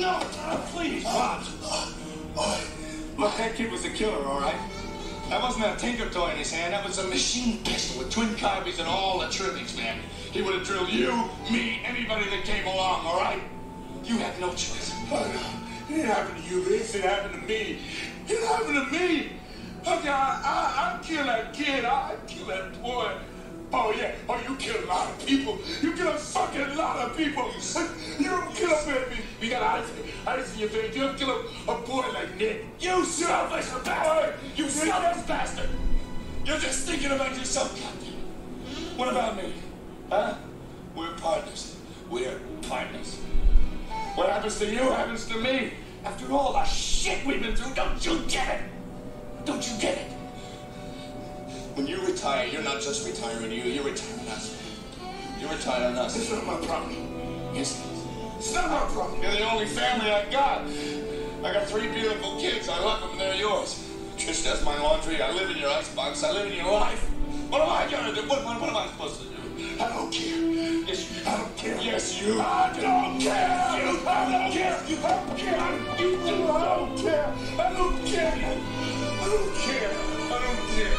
No, please, Rod. Look, that kid was a killer, all right? That wasn't a tinker toy in his hand. That was a machine pistol with twin carbies and all the trimmings, man. He would have drilled you, me, anybody that came along, all right? You had no choice. It didn't happen to you, Vince. It happened to me. It happened to me. Okay, I'd kill that kid. I'd kill that boy. Oh, yeah. Oh, you kill a lot of people. You kill a fucking lot of people. You don't kill a baby. You got ice in your veins. You don't kill a boy like Nick. You selfish bastard. You selfish bastard. You're just thinking about yourself, goddamn. What about me? Huh? We're partners. We're partners. What happens to you happens to me. After all the shit we've been through, don't you get it? Don't you get it? When you retire, you're not just retiring you, you're retiring us. You're retiring us. It's not my problem. Yes, it is. It's not my problem. You're the only family I got. I got 3 beautiful kids. I love them. They're yours. Trish does my laundry. I live in your icebox. I live in your life. What am I going to do? What am I supposed to do? I don't care. Yes, I don't care. Yes, you. I don't care. You. I don't care. You don't care. You do. I don't care. I don't care. I don't care. I don't care.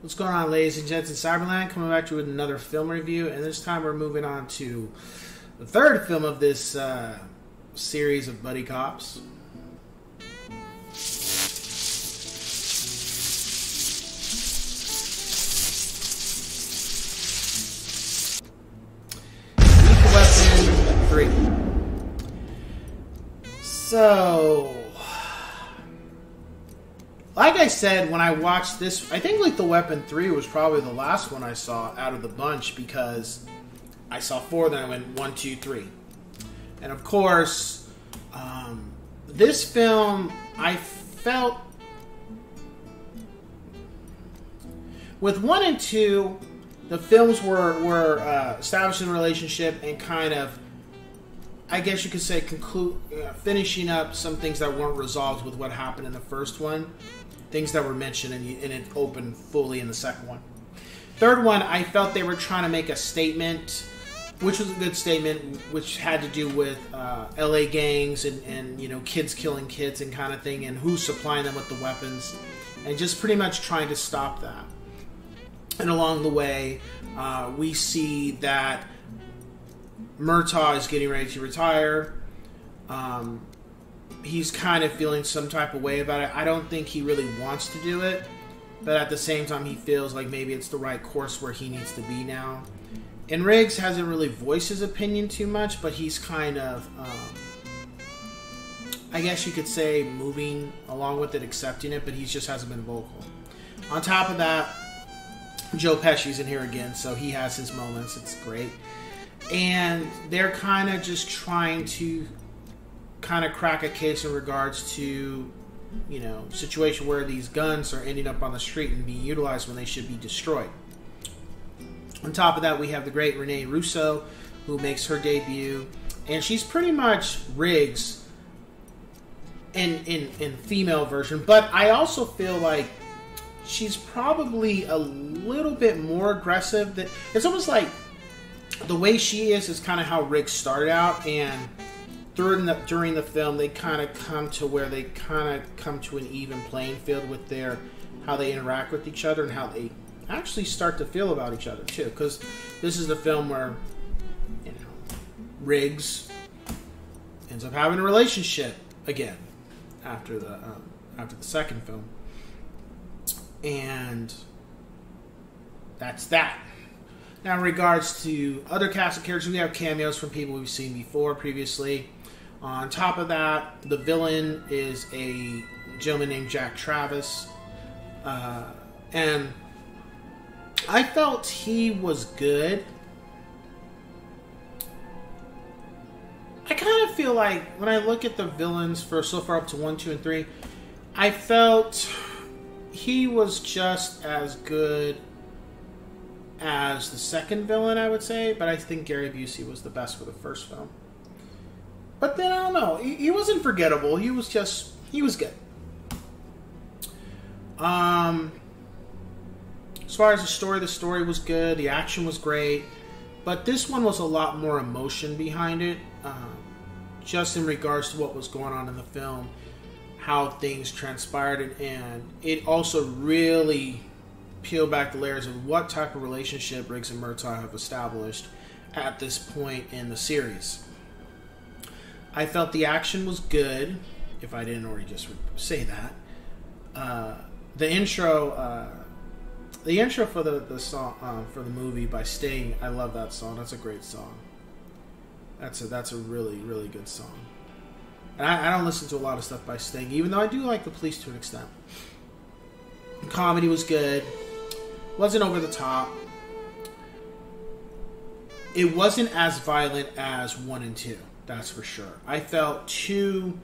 What's going on, ladies and gents in Cyberland? Coming back to you with another film review, and this time we're moving on to the third film of this series of buddy cops. Lethal Weapon 3. So, like I said, when I watched this, I think Lethal Weapon 3 was probably the last one I saw out of the bunch, because I saw 4, then I went 1, 2, 3. And of course, this film, I felt, with 1 and 2, the films were establishing a relationship and kind of, I guess you could say, finishing up some things that weren't resolved with what happened in the first one. Things that were mentioned and it opened fully in the second one. Third one, I felt they were trying to make a statement, which was a good statement, which had to do with LA gangs and you know, kids killing kids and kind of thing, and who's supplying them with the weapons, and just pretty much trying to stop that. And along the way, we see that Murtaugh is getting ready to retire. He's kind of feeling some type of way about it. I don't think he really wants to do it, but at the same time, he feels like maybe it's the right course where he needs to be now. And Riggs hasn't really voiced his opinion too much, but he's kind of, I guess you could say, moving along with it, accepting it, but he just hasn't been vocal. On top of that, Joe Pesci's in here again, so he has his moments. It's great. And they're kind of just trying to kind of crack a case in regards to, you know, situation where these guns are ending up on the street and being utilized when they should be destroyed. On top of that, we have the great Renee Russo, who makes her debut, and she's pretty much Riggs in female version, but I also feel like she's probably a little bit more aggressive. That it's almost like the way she is kind of how Riggs started out, and during the film, they kind of come to where they kind of come to an even playing field with how they interact with each other and how they actually start to feel about each other too. Because this is the film where, you know, Riggs ends up having a relationship again, after the second film, and that's that. Now, in regards to other cast of characters, we have cameos from people we've seen previously. On top of that, the villain is a gentleman named Jack Travis, and I felt he was good. I kind of feel like when I look at the villains for so far up to 1, 2, and 3, I felt he was just as good as the second villain, I would say, but I think Gary Busey was the best for the first film. But then, I don't know, he wasn't forgettable. He was good. As far as the story was good. The action was great. But this one was a lot more emotion behind it. Just in regards to what was going on in the film. How things transpired. And it also really peeled back the layers of what type of relationship Riggs and Murtaugh have established at this point in the series. I felt the action was good, if I didn't already just say that. The intro for the song for the movie by Sting, I love that song. That's a great song. That's a really, really good song. And I don't listen to a lot of stuff by Sting, even though I do like The Police to an extent. The comedy was good. Wasn't over the top. It wasn't as violent as 1 and 2. That's for sure. I felt 2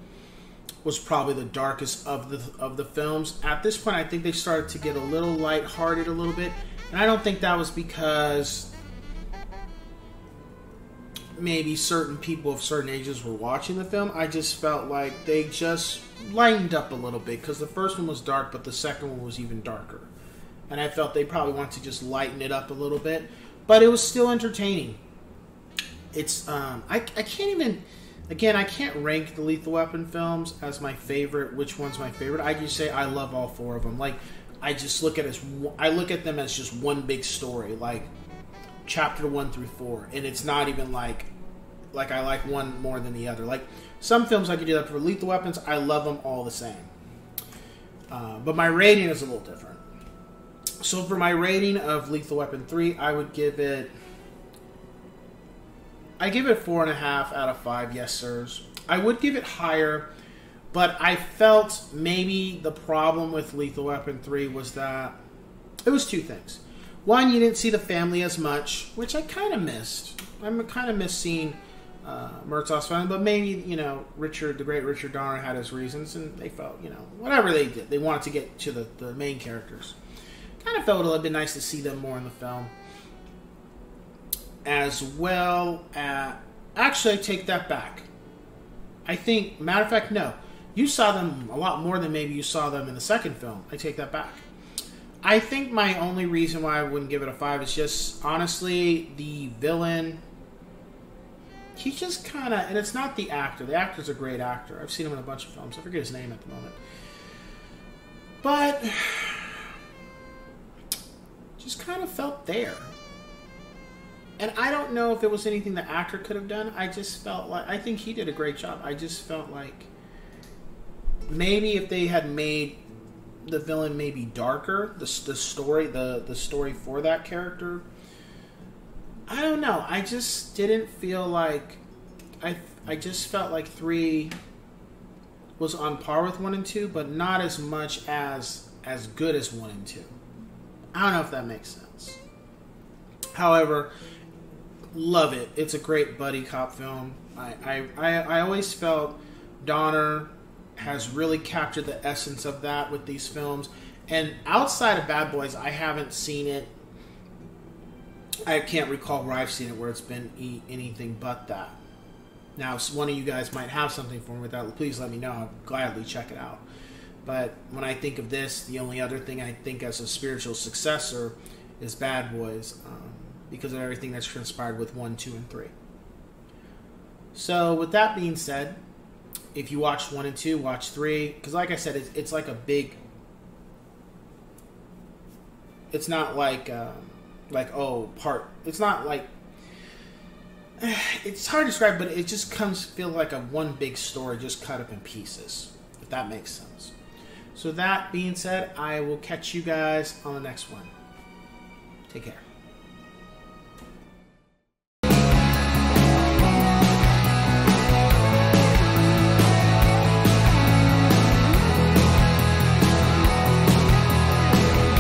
was probably the darkest of the films. At this point, I think they started to get a little lighthearted a little bit. And I don't think that was because maybe certain people of certain ages were watching the film. I just felt like they just lightened up a little bit. Because the first one was dark, but the second one was even darker. And I felt they probably want to just lighten it up a little bit. But it was still entertaining. It's I can't even, again, I can't rank the Lethal Weapon films as my favorite. Which one's my favorite? I just say I love all 4 of them. Like, I just look at them as just one big story, like chapter 1 through 4, and it's not even like I like one more than the other. Like some films I could do that for. Lethal Weapons, I love them all the same. But my rating is a little different. So for my rating of Lethal Weapon 3, I would give it. I give it 4.5 out of 5, yes sirs. I would give it higher, but I felt maybe the problem with Lethal Weapon 3 was that it was 2 things. One, you didn't see the family as much, which I kind of missed. I kind of missed seeing Murtaugh's family, but maybe, the great Richard Donner had his reasons, and they felt, whatever they did, they wanted to get to the main characters. Kind of felt it would have been nice to see them more in the film. As well as... Actually, I take that back. I think... Matter of fact, no. You saw them a lot more than maybe you saw them in the second film. I take that back. I think my only reason why I wouldn't give it a 5 is just, honestly, the villain... He just kind of... And it's not the actor. The actor's a great actor. I've seen him in a bunch of films. I forget his name at the moment. But... just kind of felt there. And I don't know if it was anything the actor could have done. I just felt like... I think he did a great job. I just felt like... Maybe if they had made the villain maybe darker, the story for that character... I don't know. I just didn't feel like... I just felt like 3 was on par with 1 and 2, but not as much as good as 1 and 2. I don't know if that makes sense. However... Love it. It's a great buddy cop film. I always felt Donner has really captured the essence of that with these films. And outside of Bad Boys, I haven't seen it. I can't recall where I've seen it where it's been anything but that. Now, if one of you guys might have something for me with that, please let me know. I'll gladly check it out. But when I think of this, the only other thing I think as a spiritual successor is Bad Boys. Because of everything that's transpired with 1, 2, and 3. So, with that being said, if you watched 1 and 2, watch 3. Because like I said, it's like a big... It's not like It's not like... It's hard to describe, but it just feel like a one big story just cut up in pieces. if that makes sense. So that being said, I will catch you guys on the next one. Take care.